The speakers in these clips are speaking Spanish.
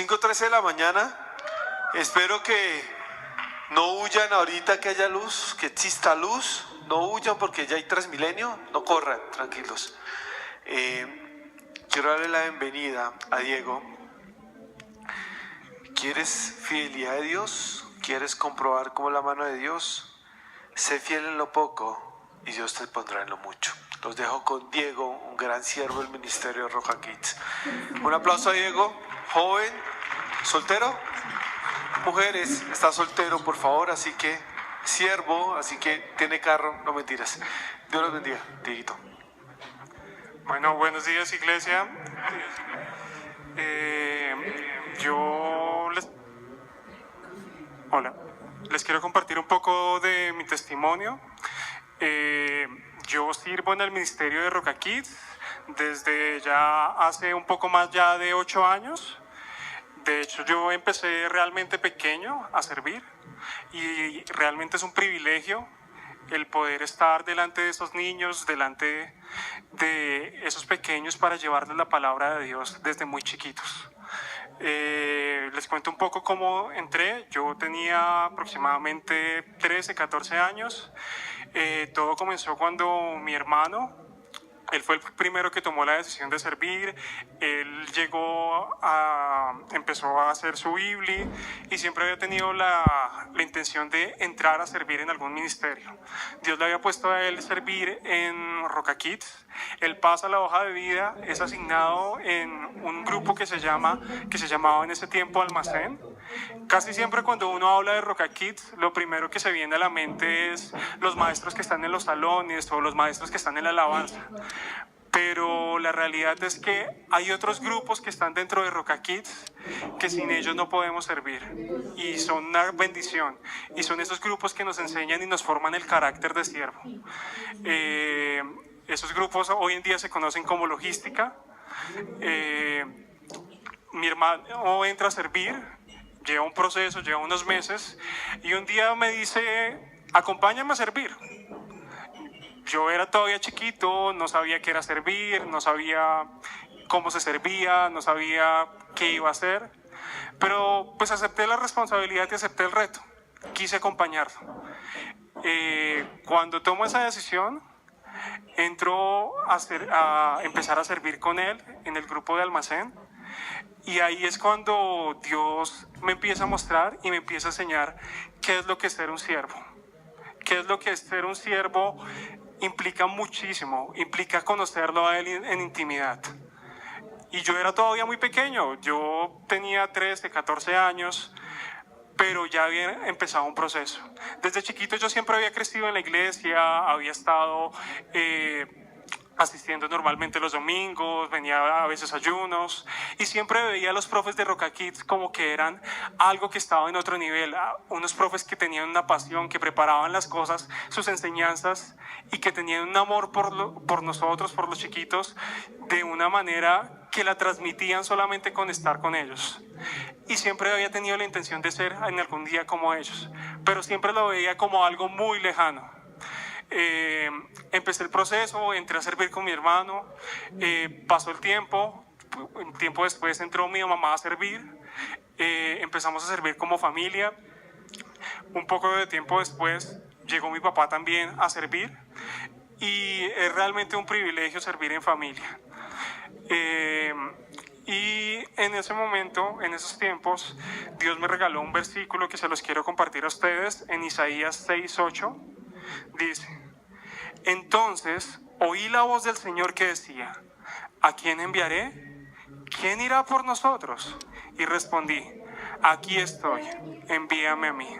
5:13 de la mañana. Espero que no huyan ahorita que haya luz, que exista luz. No huyan porque ya hay Transmilenio. No corran, tranquilos. Quiero darle la bienvenida a Diego. ¿Quieres fidelidad de Dios? ¿Quieres comprobar cómo la mano de Dios? Sé fiel en lo poco y Dios te pondrá en lo mucho. Los dejo con Diego, un gran siervo del ministerio de Roca Kids. Un aplauso a Diego, joven, soltero. Mujeres, está soltero, por favor, así que siervo, así que tiene carro, no mentiras. Dios los bendiga, Dieguito. Bueno, buenos días, iglesia. Les quiero compartir un poco de mi testimonio. Yo sirvo en el ministerio de Roca Kids desde ya hace un poco más ya de 8 años. De hecho, yo empecé realmente pequeño a servir y realmente es un privilegio el poder estar delante de esos niños, delante de esos pequeños para llevarles la palabra de Dios desde muy chiquitos. Les cuento un poco cómo entré. Yo tenía aproximadamente 13, 14 años. Todo comenzó cuando mi hermano, él fue el primero que tomó la decisión de servir. Él empezó a hacer su Biblia y siempre había tenido la intención de entrar a servir en algún ministerio. Dios le había puesto a él servir en Roca Kids. Él pasa la hoja de vida, es asignado en un grupo que se llamaba en ese tiempo Almacén. Casi siempre cuando uno habla de Roca Kids, lo primero que se viene a la mente es los maestros que están en los salones o los maestros que están en la alabanza. Pero la realidad es que hay otros grupos que están dentro de Roca Kids que sin ellos no podemos servir y son una bendición, y son esos grupos que nos enseñan y nos forman el carácter de siervo. Esos grupos hoy en día se conocen como logística. Mi hermano entra a servir, lleva un proceso, lleva unos meses, y un día me dice: acompáñame a servir. Yo era todavía chiquito, no sabía qué era servir, no sabía cómo se servía, no sabía qué iba a hacer, pero pues acepté la responsabilidad y acepté el reto, quise acompañarlo. Cuando tomo esa decisión, entro a empezar a servir con él en el grupo de Almacén, y ahí es cuando Dios me empieza a mostrar y me empieza a enseñar qué es lo que es ser un siervo. ¿Qué es lo que es ser un siervo? Implica muchísimo, implica conocerlo a él en intimidad. Y yo era todavía muy pequeño, yo tenía 13, 14 años, pero ya había empezado un proceso. Desde chiquito yo siempre había crecido en la iglesia, había estado asistiendo normalmente los domingos, venía a veces a ayunos, y siempre veía a los profes de Roca Kids como que eran algo que estaba en otro nivel, unos profes que tenían una pasión, que preparaban las cosas, sus enseñanzas, y que tenían un amor por nosotros, por los chiquitos, de una manera que la transmitían solamente con estar con ellos. Y siempre había tenido la intención de ser en algún día como ellos, pero siempre lo veía como algo muy lejano. Empecé el proceso, entré a servir con mi hermano, pasó el tiempo, un tiempo después entró mi mamá a servir, empezamos a servir como familia. Un poco de tiempo después llegó mi papá también a servir, y es realmente un privilegio servir en familia. Y en ese momento, en esos tiempos, Dios me regaló un versículo que se los quiero compartir a ustedes. En Isaías 6:8 dice: entonces oí la voz del Señor que decía: ¿a quién enviaré? ¿Quién irá por nosotros? Y respondí: aquí estoy, envíame a mí.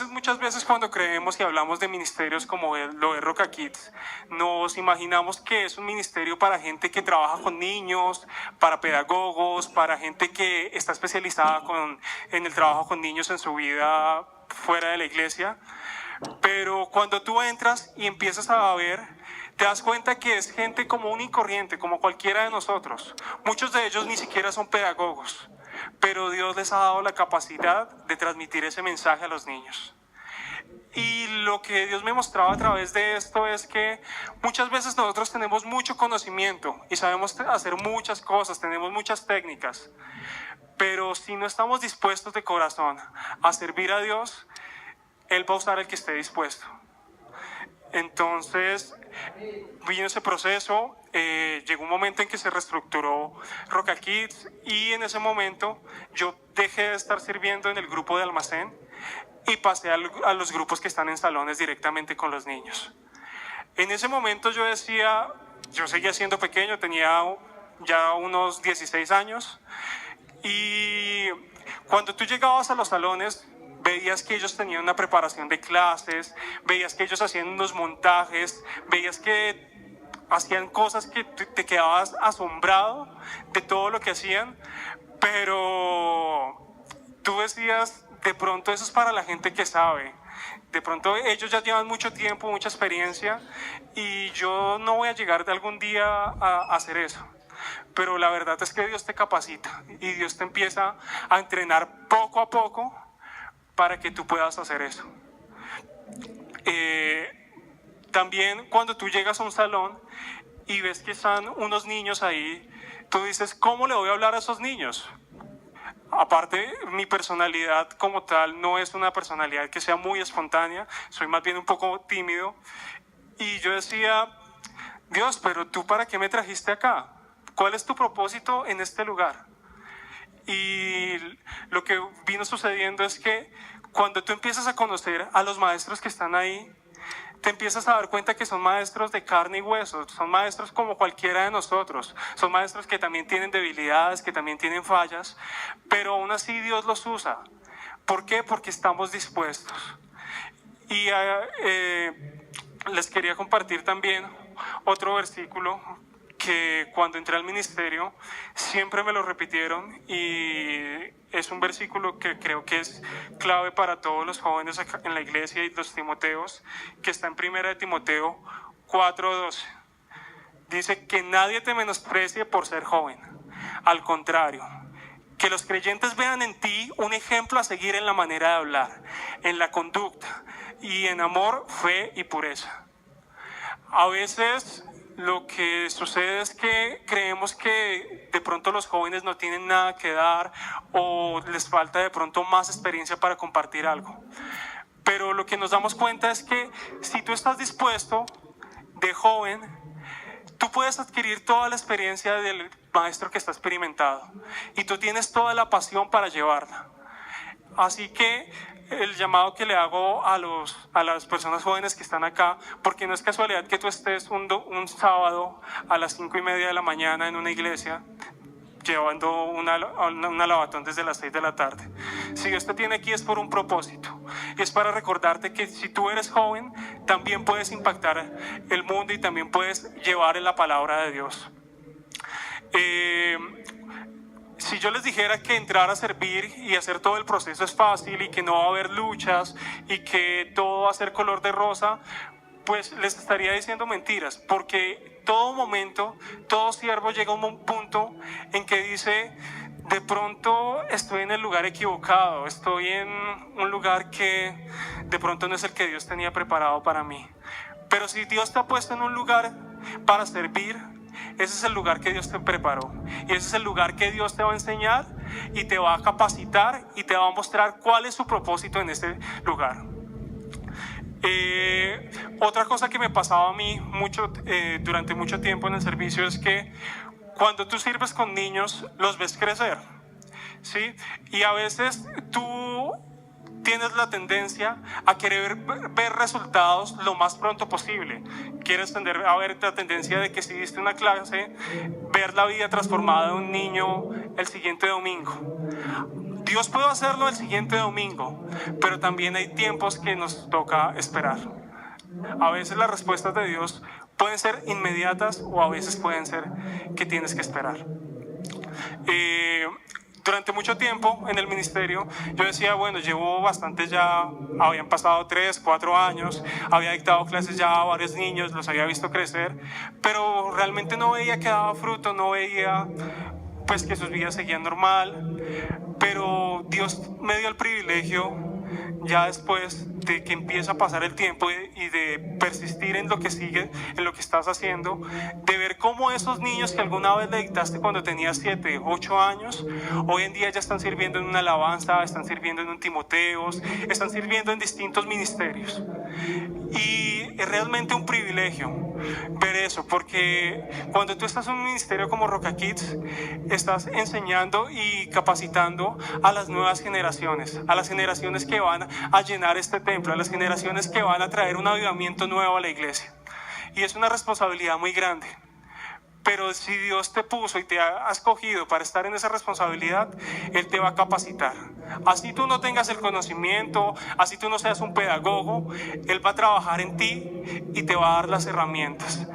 Muchas veces cuando creemos y hablamos de ministerios como lo de Roca Kids, nos imaginamos que es un ministerio para gente que trabaja con niños, para pedagogos, para gente que está especializada en el trabajo con niños en su vida fuera de la iglesia. Pero cuando tú entras y empiezas a ver, te das cuenta que es gente común y corriente, como cualquiera de nosotros. Muchos de ellos ni siquiera son pedagogos, pero Dios les ha dado la capacidad de transmitir ese mensaje a los niños. Y lo que Dios me mostraba a través de esto es que muchas veces nosotros tenemos mucho conocimiento y sabemos hacer muchas cosas, tenemos muchas técnicas, pero si no estamos dispuestos de corazón a servir a Dios, Él va a usar el que esté dispuesto. Entonces vino ese proceso, llegó un momento en que se reestructuró Roca Kids, y en ese momento yo dejé de estar sirviendo en el grupo de almacén y pasé a los grupos que están en salones directamente con los niños. En ese momento yo seguía siendo pequeño, tenía ya unos 16 años, y cuando tú llegabas a los salones, veías que ellos tenían una preparación de clases, veías que ellos hacían unos montajes, veías que hacían cosas que te quedabas asombrado de todo lo que hacían, pero tú decías, de pronto eso es para la gente que sabe, de pronto ellos ya llevan mucho tiempo, mucha experiencia, y yo no voy a llegar de algún día a hacer eso. Pero la verdad es que Dios te capacita y Dios te empieza a entrenar poco a poco para que tú puedas hacer eso. También cuando tú llegas a un salón y ves que están unos niños ahí, tú dices, ¿cómo le voy a hablar a esos niños? Aparte, mi personalidad como tal no es una personalidad que sea muy espontánea, soy más bien un poco tímido. Y yo decía, Dios, pero ¿tú para qué me trajiste acá? ¿Cuál es tu propósito en este lugar? Y lo que vino sucediendo es que cuando tú empiezas a conocer a los maestros que están ahí, te empiezas a dar cuenta que son maestros de carne y hueso, son maestros como cualquiera de nosotros, son maestros que también tienen debilidades, que también tienen fallas, pero aún así Dios los usa. ¿Por qué? Porque estamos dispuestos. Y les quería compartir también otro versículo que cuando entré al ministerio siempre me lo repitieron, y es un versículo que creo que es clave para todos los jóvenes en la iglesia y los Timoteos, que está en 1 Timoteo 4:12. Dice que nadie te menosprecie por ser joven, al contrario, que los creyentes vean en ti un ejemplo a seguir en la manera de hablar, en la conducta y en amor, fe y pureza. A veces lo que sucede es que creemos que de pronto los jóvenes no tienen nada que dar o les falta de pronto más experiencia para compartir algo. Pero lo que nos damos cuenta es que si tú estás dispuesto de joven, tú puedes adquirir toda la experiencia del maestro que está experimentado y tú tienes toda la pasión para llevarla. Así que el llamado que le hago a las personas jóvenes que están acá, porque no es casualidad que tú estés un sábado a las 5:30 de la mañana en una iglesia llevando una lavatón desde las 6 de la tarde. Si Dios te tiene aquí es por un propósito, y es para recordarte que si tú eres joven también puedes impactar el mundo y también puedes llevar la palabra de Dios. Si yo les dijera que entrar a servir y hacer todo el proceso es fácil y que no va a haber luchas y que todo va a ser color de rosa, pues les estaría diciendo mentiras, porque todo momento, todo siervo llega a un punto en que dice, de pronto estoy en el lugar equivocado, estoy en un lugar que de pronto no es el que Dios tenía preparado para mí. Pero si Dios te ha puesto en un lugar para servir, ese es el lugar que Dios te preparó, y ese es el lugar que Dios te va a enseñar y te va a capacitar y te va a mostrar cuál es su propósito en ese lugar. Otra cosa que me pasaba a mí durante mucho tiempo en el servicio es que cuando tú sirves con niños los ves crecer, ¿sí? Y a veces tú tienes la tendencia a querer ver resultados lo más pronto posible. Quieres tender a ver la tendencia de que si diste una clase, ver la vida transformada de un niño el siguiente domingo. Dios puede hacerlo el siguiente domingo, pero también hay tiempos que nos toca esperar. A veces las respuestas de Dios pueden ser inmediatas o a veces pueden ser que tienes que esperar. Durante mucho tiempo en el ministerio yo decía, bueno, llevo bastante ya, habían pasado 3, 4 años, había dictado clases ya a varios niños, los había visto crecer, pero realmente no veía que daba fruto, no veía pues que sus vidas seguían normal. Pero Dios me dio el privilegio ya después de que empieza a pasar el tiempo y de persistir en lo que sigue, en lo que estás haciendo, de ver cómo esos niños que alguna vez le dictaste cuando tenías 7, 8 años, hoy en día ya están sirviendo en una alabanza, están sirviendo en un Timoteos, están sirviendo en distintos ministerios. Y es realmente un privilegio ver eso, porque cuando tú estás en un ministerio como Roca Kids, estás enseñando y capacitando a las nuevas generaciones, a las generaciones que van a llenar este templo, a las generaciones que van a traer un avivamiento nuevo a la iglesia. Y es una responsabilidad muy grande. Pero si Dios te puso y te ha escogido para estar en esa responsabilidad, Él te va a capacitar. Así tú no tengas el conocimiento, así tú no seas un pedagogo, Él va a trabajar en ti y te va a dar las herramientas.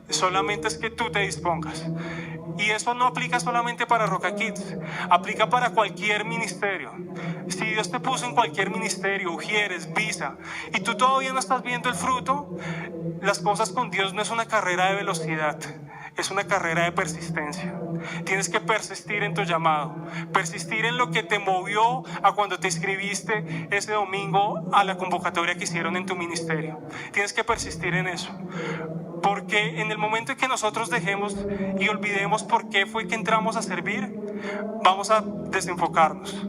Solamente es que tú te dispongas. Y eso no aplica solamente para Roca Kids, aplica para cualquier ministerio. Si Dios te puso en cualquier ministerio, Ujieres, Visa, y tú todavía no estás viendo el fruto, las cosas con Dios no es una carrera de velocidad, es una carrera de persistencia. Tienes que persistir en tu llamado, persistir en lo que te movió a cuando te inscribiste ese domingo a la convocatoria que hicieron en tu ministerio. Tienes que persistir en eso. Porque en el momento en que nosotros dejemos y olvidemos por qué fue que entramos a servir, vamos a desenfocarnos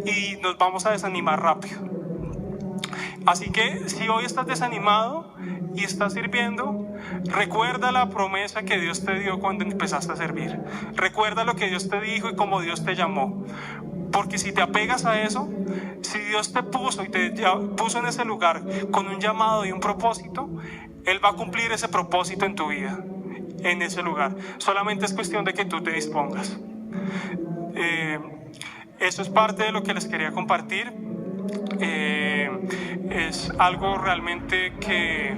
y nos vamos a desanimar rápido. Así que si hoy estás desanimado y estás sirviendo, recuerda la promesa que Dios te dio cuando empezaste a servir. Recuerda lo que Dios te dijo y cómo Dios te llamó. Porque si te apegas a eso, si Dios te puso y te puso en ese lugar con un llamado y un propósito, Él va a cumplir ese propósito en tu vida, en ese lugar. Solamente es cuestión de que tú te dispongas. Eso es parte de lo que les quería compartir. Es algo realmente que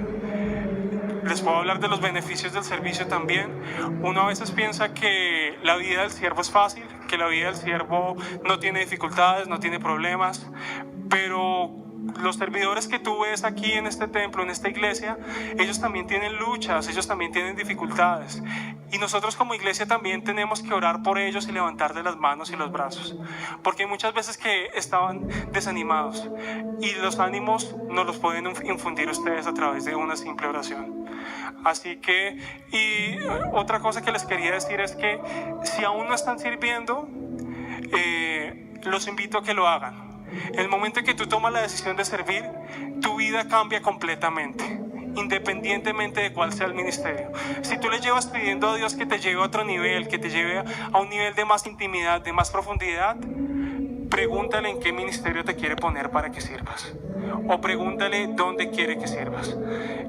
les puedo hablar de los beneficios del servicio también. Uno a veces piensa que la vida del siervo es fácil, que la vida del siervo no tiene dificultades, no tiene problemas, pero los servidores que tú ves aquí en este templo, en esta iglesia, ellos también tienen luchas, ellos también tienen dificultades. Y nosotros como iglesia también tenemos que orar por ellos y levantarles las manos y los brazos. Porque hay muchas veces que estaban desanimados y los ánimos nos los pueden infundir ustedes a través de una simple oración. Así que, y otra cosa que les quería decir es que si aún no están sirviendo, los invito a que lo hagan. El momento en que tú tomas la decisión de servir, tu vida cambia completamente, independientemente de cuál sea el ministerio. Si tú le llevas pidiendo a Dios que te lleve a otro nivel, que te lleve a un nivel de más intimidad, de más profundidad, pregúntale en qué ministerio te quiere poner para que sirvas, o pregúntale dónde quiere que sirvas.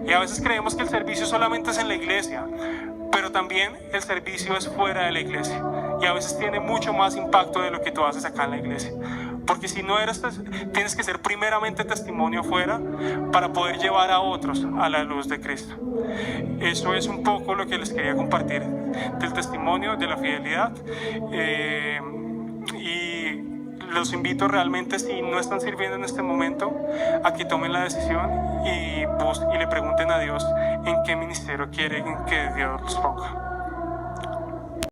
Y a veces creemos que el servicio solamente es en la iglesia, pero también el servicio es fuera de la iglesia, y a veces tiene mucho más impacto de lo que tú haces acá en la iglesia. Porque si no eres, tienes que ser primeramente testimonio afuera para poder llevar a otros a la luz de Cristo. Eso es un poco lo que les quería compartir del testimonio, de la fidelidad. Y los invito realmente, si no están sirviendo en este momento, a que tomen la decisión y le pregunten a Dios en qué ministerio quieren que Dios los ponga.